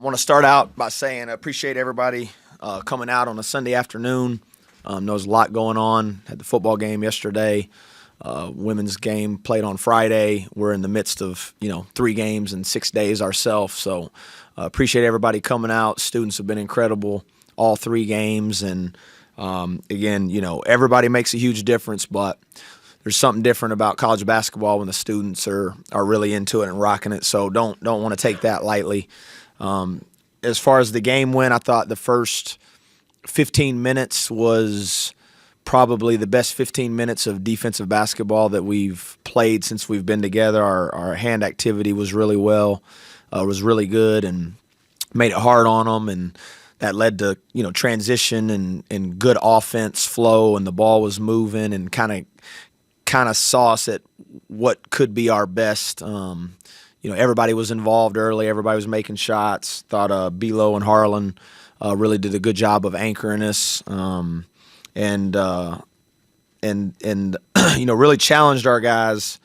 I want to start out by saying I appreciate everybody coming out on a Sunday afternoon. There's a lot going on. Had the football game yesterday. Women's game played on Friday. We're in the midst of 3 games in 6 days ourselves. So appreciate everybody coming out. Students have been incredible all 3 games. And again, everybody makes a huge difference, but there's something different about college basketball when the students are really into it and rocking it. So don't want to take that lightly. As far as the game went, I thought the first 15 minutes was probably the best 15 minutes of defensive basketball that we've played since we've been together. Our hand activity was really was really good and made it hard on them, and that led to transition and good offense flow, and the ball was moving and kind of saw us at what could be our best. Everybody was involved early. Everybody was making shots. Thought Belo and Harlan really did a good job of anchoring us, and really challenged our guys.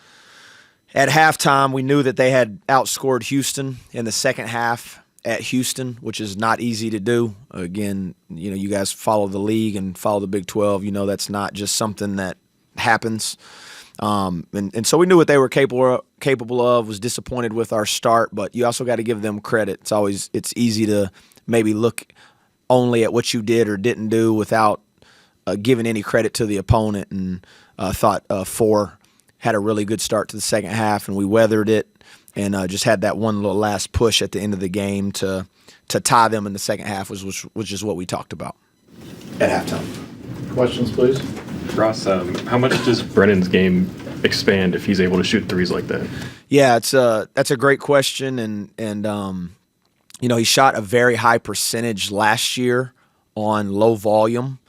At halftime, we knew that they had outscored Houston in the second half at Houston, which is not easy to do. Again, you guys follow the league and follow the Big 12. That's not just something that happens. And so we knew what they were capable of. Was disappointed with our start, but you also got to give them credit. It's easy to maybe look only at what you did or didn't do without giving any credit to the opponent. And thought 4 had a really good start to the second half, and we weathered it and just had that one little last push at the end of the game to tie them in the second half, which is what we talked about at halftime. Questions, please. Ross, how much does Brennan's game expand if he's able to shoot threes like that? Yeah, that's a great question, and he shot a very high percentage last year on low volume,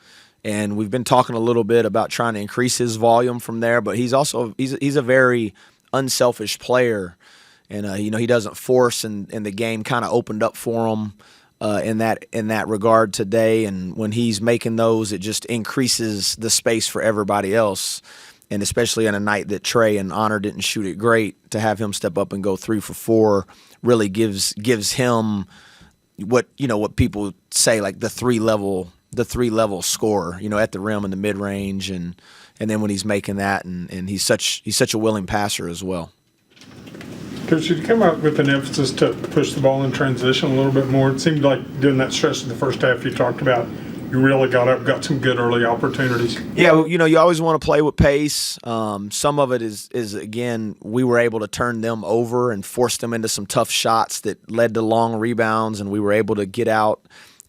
and we've been talking a little bit about trying to increase his volume from there. But he's a very unselfish player, and he doesn't force, and the game kind of opened up for him. In that regard today, and when he's making those, it just increases the space for everybody else, and especially on a night that Trey and Honor didn't shoot it great, to have him step up and go 3 for 4 really gives him what people say, like the three level scorer, at the rim and the mid range, and then when he's making that, and he's such a willing passer as well. Coach, you come up with an emphasis to push the ball in transition a little bit more. It seemed like during that stretch of the first half you talked about, you really got some good early opportunities. Yeah, you always want to play with pace. Some of it is again, we were able to turn them over and force them into some tough shots that led to long rebounds, and we were able to get out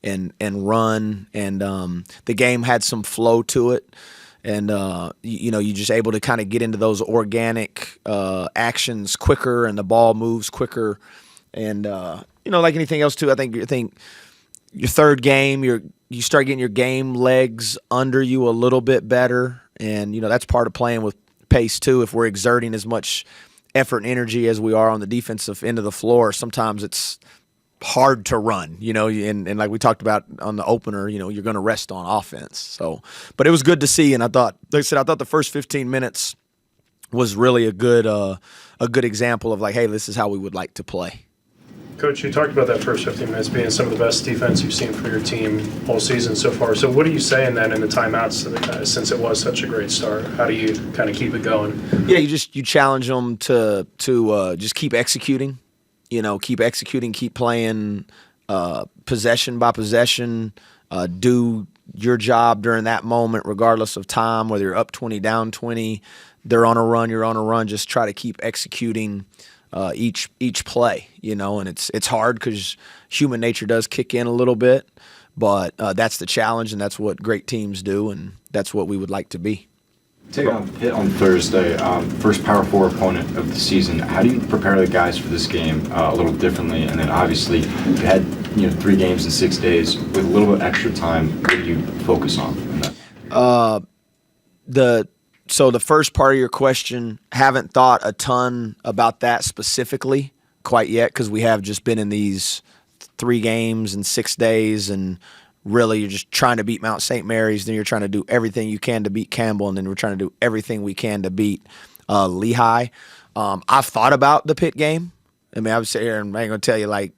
and run, and the game had some flow to it. And, you're just able to kind of get into those organic actions quicker, and the ball moves quicker. And, like anything else, too, I think your third game, you start getting your game legs under you a little bit better. And, that's part of playing with pace, too. If we're exerting as much effort and energy as we are on the defensive end of the floor, sometimes it's hard to run, and like we talked about on the opener, you're going to rest on offense. So, but it was good to see, and I thought the first 15 minutes was really a good example of like, hey, this is how we would like to play. Coach, you talked about that first 15 minutes being some of the best defense you've seen for your team all season so far. So what are you saying then in the timeouts, since it was such a great start? How do you kind of keep it going? Yeah, you challenge them to just keep executing. Keep executing, keep playing possession by possession, do your job during that moment regardless of time, whether you're up 20, down 20, they're on a run, you're on a run. Just try to keep executing each play, and it's hard because human nature does kick in a little bit, but that's the challenge, and that's what great teams do, and that's what we would like to be. Hit on Thursday, first Power 4 opponent of the season. How do you prepare the guys for this game a little differently? And then obviously you had 3 games in 6 days with a little bit extra time. What do you focus on in that? So the first part of your question, haven't thought a ton about that specifically quite yet, because we have just been in these 3 games in 6 days, and really you're just trying to beat Mount St. Mary's, then you're trying to do everything you can to beat Campbell, and then we're trying to do everything we can to beat Lehigh. I've thought about the Pitt game. I mean, I would sit here and I ain't going to tell you like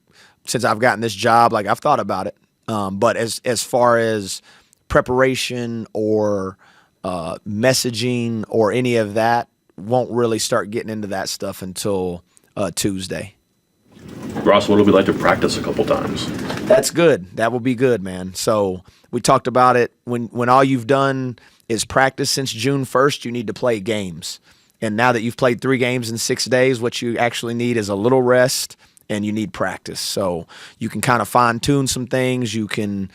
since I've gotten this job, like I've thought about it. But as far as preparation or messaging or any of that, won't really start getting into that stuff until Tuesday. Ross, what would we like to practice a couple times? That's good. That will be good, man. So we talked about it. When all you've done is practice since June 1st, you need to play games. And now that you've played 3 games in 6 days, what you actually need is a little rest and you need practice. So you can kind of fine-tune some things. You can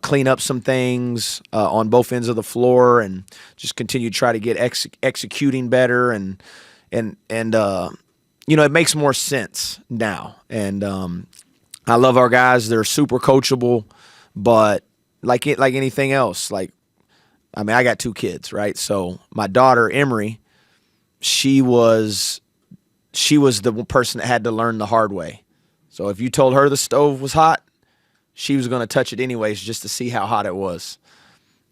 clean up some things on both ends of the floor and just continue to try to get executing better. And it makes more sense now. And I love our guys. They're super coachable, but like anything else, I got 2 kids, right? So my daughter, Emery, she was the person that had to learn the hard way. So if you told her the stove was hot, she was going to touch it anyways just to see how hot it was.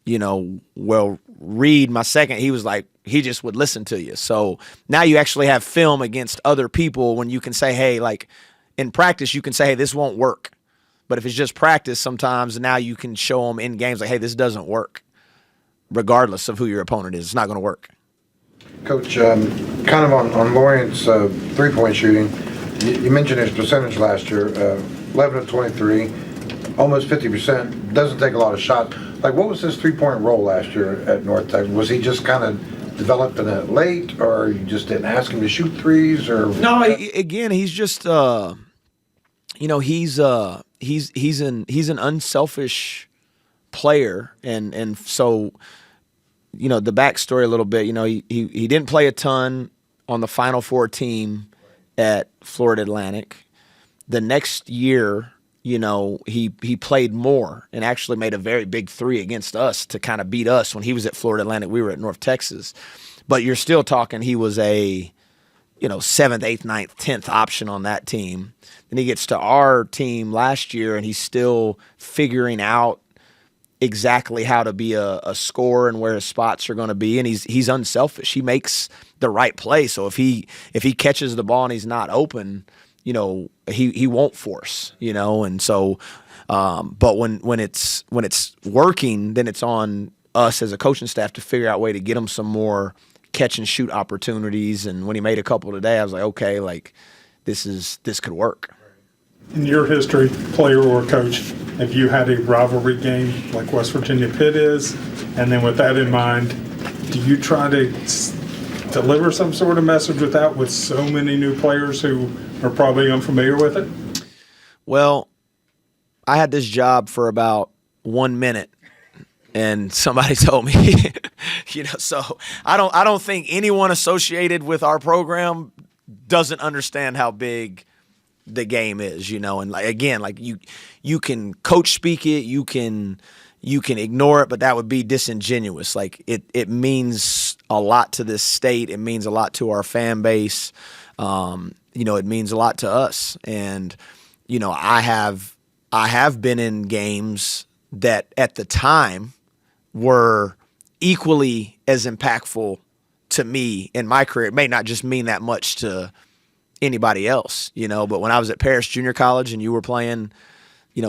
Reed, my second, he just would listen to you. So now you actually have film against other people when you can say, hey, in practice, you can say, hey, this won't work. But if it's just practice, sometimes now you can show them in games hey, this doesn't work, regardless of who your opponent is. It's not going to work. Coach, kind of on Lawrence three-point shooting, you mentioned his percentage last year, 11 of 23, almost 50%. Doesn't take a lot of shots. What was his three-point role last year at North Texas? Was he just kind of developing it late, or you just didn't ask him to shoot threes? Or no, again, he's just he's an unselfish player, and so. The backstory a little bit, he didn't play a ton on the Final Four team at Florida Atlantic. The next year, he played more and actually made a very big 3 against us to kind of beat us when he was at Florida Atlantic. We were at North Texas. But you're still talking he was a, 7th, 8th, 9th, 10th option on that team. Then he gets to our team last year and he's still figuring out exactly how to be a scorer and where his spots are going to be, and he's unselfish. He makes the right play. So if he catches the ball and he's not open, he won't force. And so, but when it's working, then it's on us as a coaching staff to figure out a way to get him some more catch and shoot opportunities. And when he made a couple today, I was like, okay, this could work. In your history, player or coach, have you had a rivalry game like West Virginia Pitt is? And then with that in mind, do you try to deliver some sort of message with so many new players who are probably unfamiliar with it? Well, I had this job for about 1 minute, and somebody told me, so I don't think anyone associated with our program doesn't understand how big the game is, and you can coach speak it, you can ignore it, but that would be disingenuous. It means a lot to this state. It means a lot to our fan base. It means a lot to us. And, I have been in games that at the time were equally as impactful to me in my career. It may not just mean that much to anybody else, but when I was at Paris Junior College and you were playing,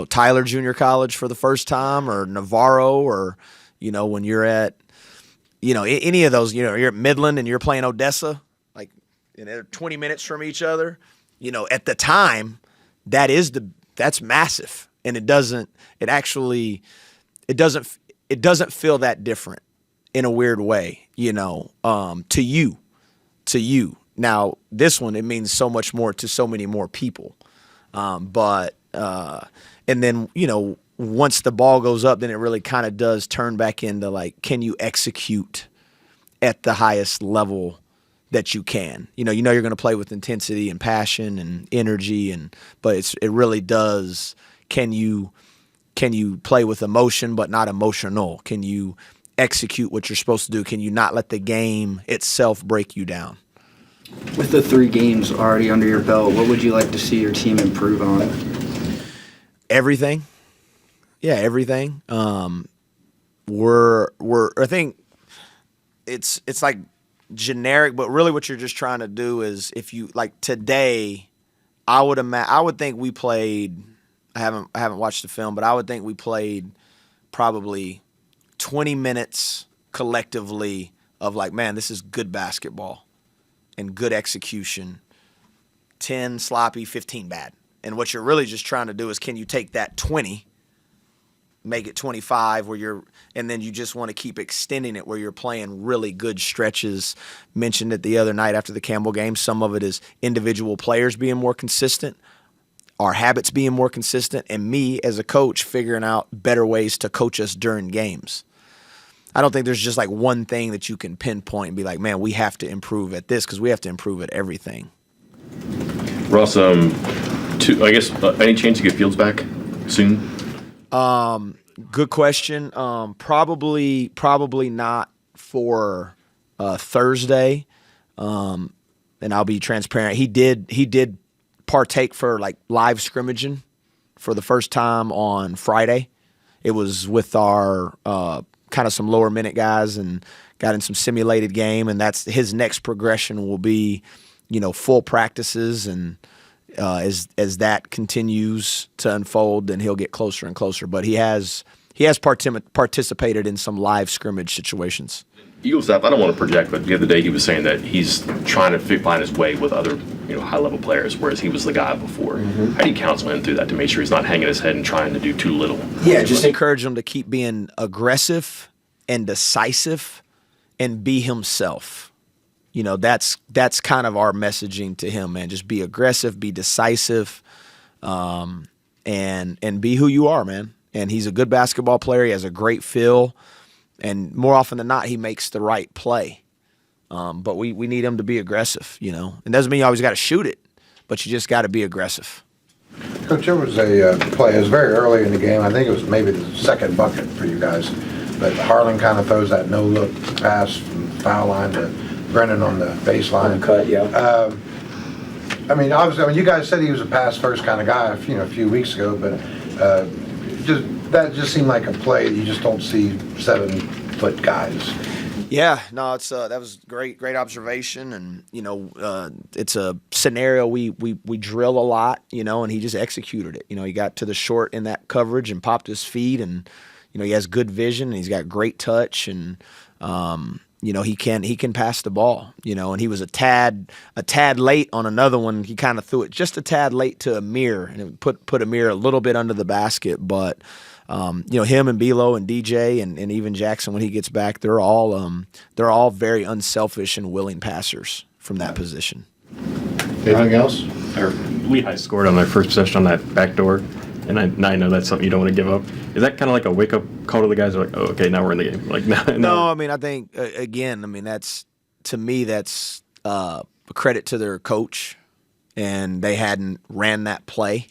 Tyler Junior College for the first time, or Navarro, or, when you're at, any of those, you're at Midland and you're playing Odessa, and they're 20 minutes from each other, at the time, that's massive. And it doesn't feel that different in a weird way, to you. Now, this one, it means so much more to so many more people. And then, once the ball goes up, then it really kind of does turn back into can you execute at the highest level that you can? You're going to play with intensity and passion and energy, but it really does. Can you play with emotion but not emotional? Can you execute what you're supposed to do? Can you not let the game itself break you down? With the 3 games already under your belt, what would you like to see your team improve on? Everything. Yeah, everything. I think it's generic, but really what you're just trying to do is, if you today, I would think we played I haven't watched the film, but I would think we played probably 20 minutes collectively of like, man, this is good basketball and good execution. 10 sloppy, 15 bad. And what you're really just trying to do is, can you take that 20, make it 25 and then you just want to keep extending it where you're playing really good stretches. Mentioned it the other night after the Campbell game. Some of it is individual players being more consistent, our habits being more consistent, and me as a coach figuring out better ways to coach us during games. I don't think there's just like one thing that you can pinpoint and be like, man, we have to improve at this, because we have to improve at everything. Ross, I guess any chance you get Fields back soon? Good question. Probably not for Thursday. And I'll be transparent. He did partake for like live scrimmaging for the first time on Friday. It was with our kind of some lower minute guys and got in some simulated game, and that's his next progression will be, full practices, and as that continues to unfold, then he'll get closer and closer. But he has participated in some live scrimmage situations. Eagle staff, I don't want to project, but the other day he was saying that he's trying to find his way with other high-level players, whereas he was the guy before. Mm-hmm. How do you counsel him through that to make sure he's not hanging his head and trying to do too little? Yeah, just encourage him to keep being aggressive and decisive and be himself. That's kind of our messaging to him, man. Just be aggressive, be decisive, and be who you are, man. And he's a good basketball player. He has a great feel. And more often than not, he makes the right play. But we need him to be aggressive, It doesn't mean you always got to shoot it, but you just got to be aggressive. Coach, there was a play. It was very early in the game. I think it was maybe the second bucket for you guys. But Harlan kind of throws that no-look pass from the foul line to Brennan on the baseline. Cut, yeah. Obviously, you guys said he was a pass-first kind of guy, a few weeks ago, but that just seemed like a play that you just don't see 7-foot guys. Yeah, no, it's that was great observation, and it's a scenario we drill a lot, and he just executed it. He got to the short in that coverage and popped his feet, and he has good vision, and he's got great touch, and he can pass the ball, and he was a tad late on another one. He kind of threw it just a tad late to Amir, and it put Amir a little bit under the basket, but him and Belo and DJ and even Jackson, when he gets back, they're all very unselfish and willing passers from that position. Anything else? Lehigh scored on their first possession on that back door, and I know that's something you don't want to give up. Is that kind of like a wake-up call to the guys? Who are like, oh, okay, now we're in the game. Like, no. I think that's, to me, that's a credit to their coach, and they hadn't ran that play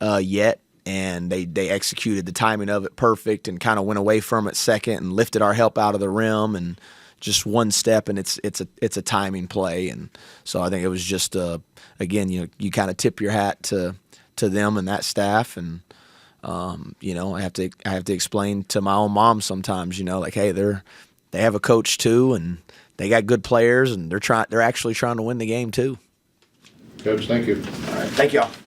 yet. And they executed the timing of it perfect and kind of went away from it second and lifted our help out of the rim and just one step, and it's a timing play. And so I think it was just again, you kind of tip your hat to them and that staff. And I have to explain to my own mom sometimes, like, hey, they have a coach too, and they got good players, and they're actually trying to win the game too. Coach, thank you. All right, thank y'all.